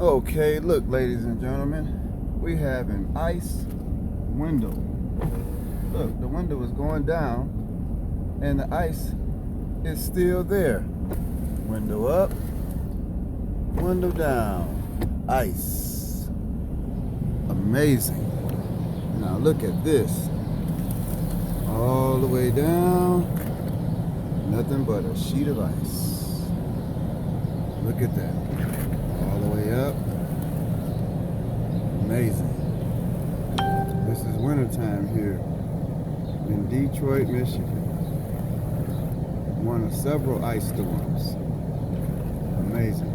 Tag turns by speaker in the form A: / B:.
A: Okay, look, ladies and gentlemen, we have an ice window. Look, the window is going down and the ice is still there. Window up, window down, ice. Amazing. Now look at this. All the way down, nothing but a sheet of ice. Look at that. All the way up. Amazing. This is wintertime here in Detroit, Michigan. One of several ice storms. Amazing.